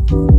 Hello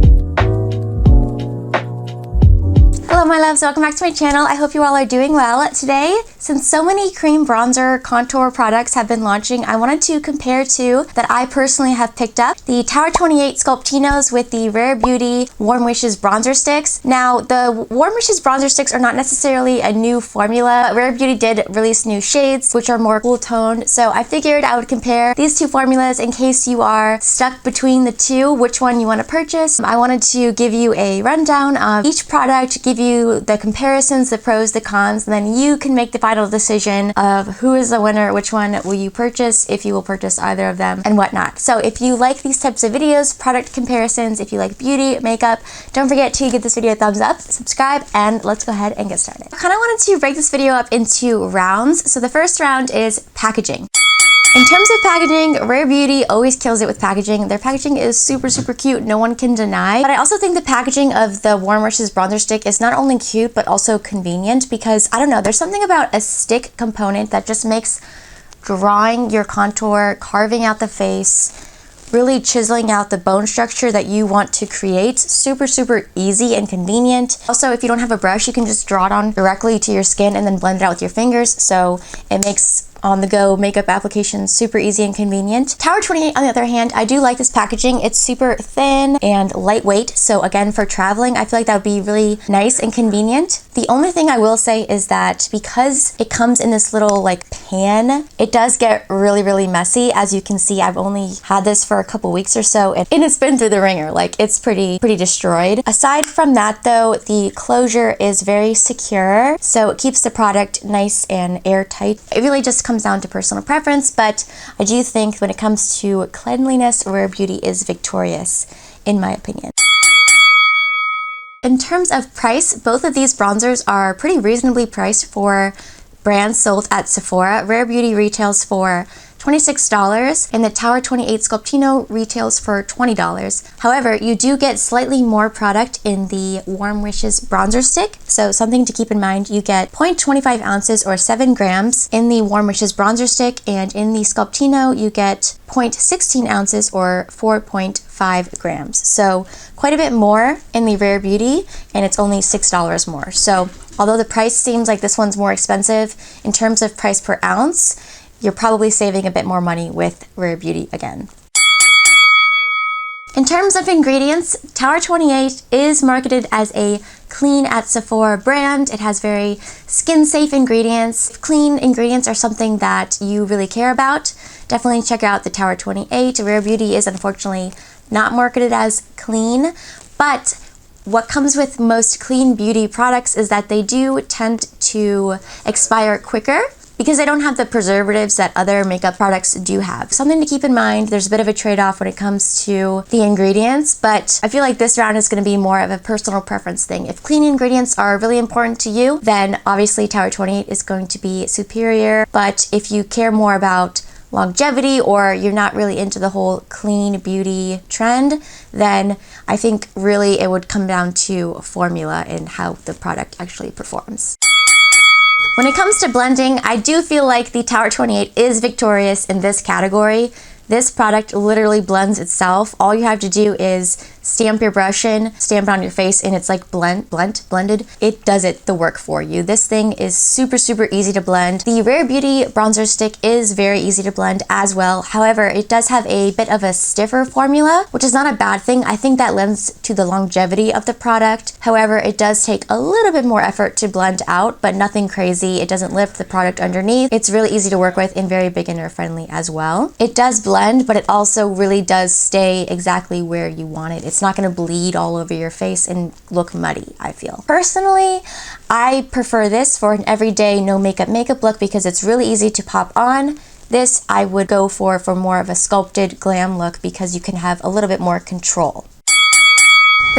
my loves, welcome back to my channel. I hope you all are doing well. Today, since so many cream bronzer contour products have been launching, I wanted to compare two that I personally have picked up. The Tower 28 Sculptinos with the Rare Beauty Warm Wishes bronzer sticks. Now, the Warm Wishes bronzer sticks are not necessarily a new formula. Rare Beauty did release new shades, which are more cool toned. So I figured I would compare these two formulas in case you are stuck between the two, which one you want to purchase. I wanted to give you a rundown of each product, give you the comparisons, the pros, the cons, and then you can make the final decision of who is the winner, which one will you purchase, if you will purchase either of them, and whatnot. So if you like these types of videos, product comparisons, if you like beauty, makeup, don't forget to give this video a thumbs up, subscribe, and let's go ahead and get started. I kind of wanted to break this video up into rounds. So the first round is packaging. In terms of packaging, Rare Beauty always kills it with packaging. Their packaging is super cute, no one can deny. But I also think the packaging of the Warm Wishes bronzer stick is not only cute, but also convenient because, I don't know, there's something about a stick component that just makes drawing your contour, carving out the face, really chiseling out the bone structure that you want to create super easy and convenient. Also, if you don't have a brush, you can just draw it on directly to your skin and then blend it out with your fingers. So it makes on-the-go makeup applications super easy and convenient. Tower 28, on the other hand, I do like this packaging. It's super thin and lightweight. So again, for traveling, I feel like that would be really nice and convenient. The only thing I will say is that because it comes in this little like pan, it does get really messy. As you can see, I've only had this for a couple weeks or so, and it's been through the ringer. Like, it's pretty destroyed. Aside from that though, the closure is very secure, so it keeps the product nice and airtight. It really just comes down to personal preference, but I do think when it comes to cleanliness, Rare Beauty is victorious, in my opinion. In terms of price, both of these bronzers are pretty reasonably priced for brands sold at Sephora. Rare Beauty retails for $26 and the Tower 28 Sculptino retails for $20. However, you do get slightly more product in the Warm Wishes bronzer stick. So something to keep in mind, you get 0.25 ounces or 7 grams in the Warm Wishes bronzer stick, and in the Sculptino you get 0.16 ounces or 4.5 grams. So quite a bit more in the Rare Beauty, and it's only $6 more. So although the price seems like this one's more expensive, in terms of price per ounce, you're probably saving a bit more money with Rare Beauty again. In terms of ingredients, Tower 28 is marketed as a clean at Sephora brand. It has very skin-safe ingredients. If clean ingredients are something that you really care about, definitely check out the Tower 28. Rare Beauty is unfortunately not marketed as clean, but what comes with most clean beauty products is that they do tend to expire quicker, because they don't have the preservatives that other makeup products do have. Something to keep in mind, there's a bit of a trade-off when it comes to the ingredients, but I feel like this round is gonna be more of a personal preference thing. If clean ingredients are really important to you, then obviously Tower 28 is going to be superior, but if you care more about longevity or you're not really into the whole clean beauty trend, then I think really it would come down to formula and how the product actually performs. When it comes to blending, I do feel like the Tower 28 is victorious in this category. This product literally blends itself. All you have to do is stamp your brush in, stamp it on your face, and it's like blended. It does the work for you. This thing is super easy to blend. The Rare Beauty bronzer stick is very easy to blend as well. However, it does have a bit of a stiffer formula, which is not a bad thing. I think that lends to the longevity of the product. However, it does take a little bit more effort to blend out, but nothing crazy. It doesn't lift the product underneath. It's really easy to work with and very beginner friendly as well. It does blend, but it also really does stay exactly where you want it. It's not going to bleed all over your face and look muddy, I feel. Personally, I prefer this for an everyday no makeup look because it's really easy to pop on. This I would go for more of a sculpted glam look because you can have a little bit more control.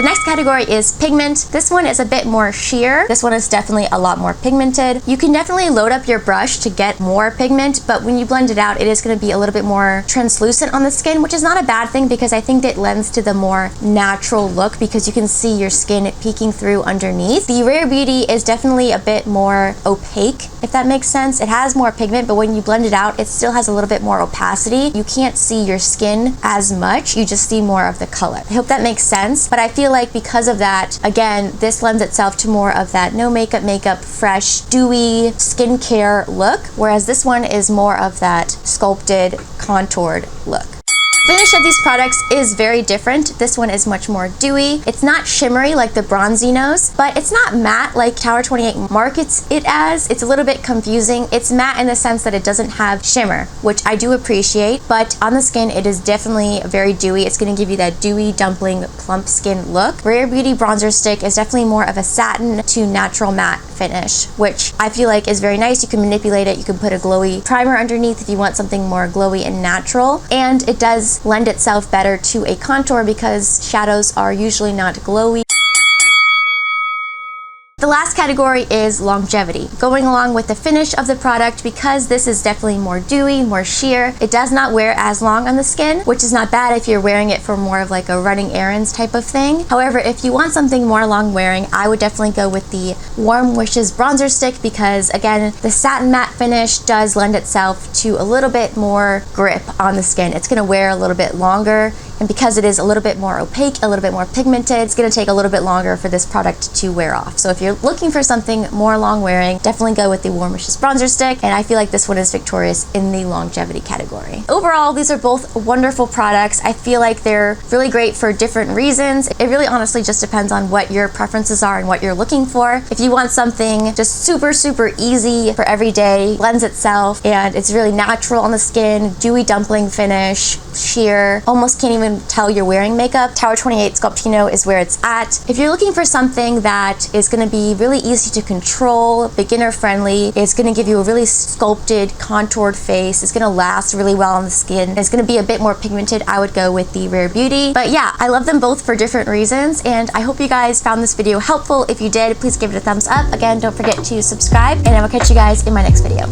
The next category is Pigment. This one is a bit more sheer. This one is definitely a lot more pigmented. You can definitely load up your brush to get more pigment, but when you blend it out, it is going to be a little bit more translucent on the skin, which is not a bad thing because I think it lends to the more natural look because you can see your skin peeking through underneath. The Rare Beauty is definitely a bit more opaque, if that makes sense. It has more pigment, but when you blend it out, it still has a little bit more opacity. You can't see your skin as much, you just see more of the color. I hope that makes sense, but I feel like because of that, again, this lends itself to more of that no makeup, fresh, dewy skincare look, whereas this one is more of that sculpted, contoured look. Finish of these products is very different. This one is much more dewy. It's not shimmery like the Bronzinos, but it's not matte like Tower 28 markets it as. It's a little bit confusing. It's matte in the sense that it doesn't have shimmer, which I do appreciate, but on the skin it is definitely very dewy. It's going to give you that dewy dumpling plump skin look. Rare Beauty bronzer stick is definitely more of a satin to natural matte finish, which I feel like is very nice. You can manipulate it. You can put a glowy primer underneath if you want something more glowy and natural, and it does lend itself better to a contour because shadows are usually not glowy. The last category is longevity. Going along with the finish of the product, because this is definitely more dewy, more sheer, it does not wear as long on the skin, which is not bad if you're wearing it for more of like a running errands type of thing. However, if you want something more long wearing, I would definitely go with the Warm Wishes bronzer stick because again, the satin matte finish does lend itself to a little bit more grip on the skin. It's gonna wear a little bit longer, and because it is a little bit more opaque, a little bit more pigmented, it's gonna take a little bit longer for this product to wear off. So if you're looking for something more long wearing, definitely go with the Warm Wishes bronzer stick, and I feel like this one is victorious in the longevity category. Overall, these are both wonderful products. I feel like they're really great for different reasons. It really honestly just depends on what your preferences are and what you're looking for. If you want something just super easy for every day, blends itself, and it's really natural on the skin, dewy dumpling finish, sheer, almost can't even tell you're wearing makeup, Tower 28 Sculptino is where it's at. If you're looking for something that is going to be really easy to control, beginner friendly, it's going to give you a really sculpted, contoured face, it's going to last really well on the skin, it's going to be a bit more pigmented, I would go with the Rare Beauty. But yeah, I love them both for different reasons, and I hope you guys found this video helpful. If you did, please give it a thumbs up. Again, don't forget to subscribe, and I will catch you guys in my next video.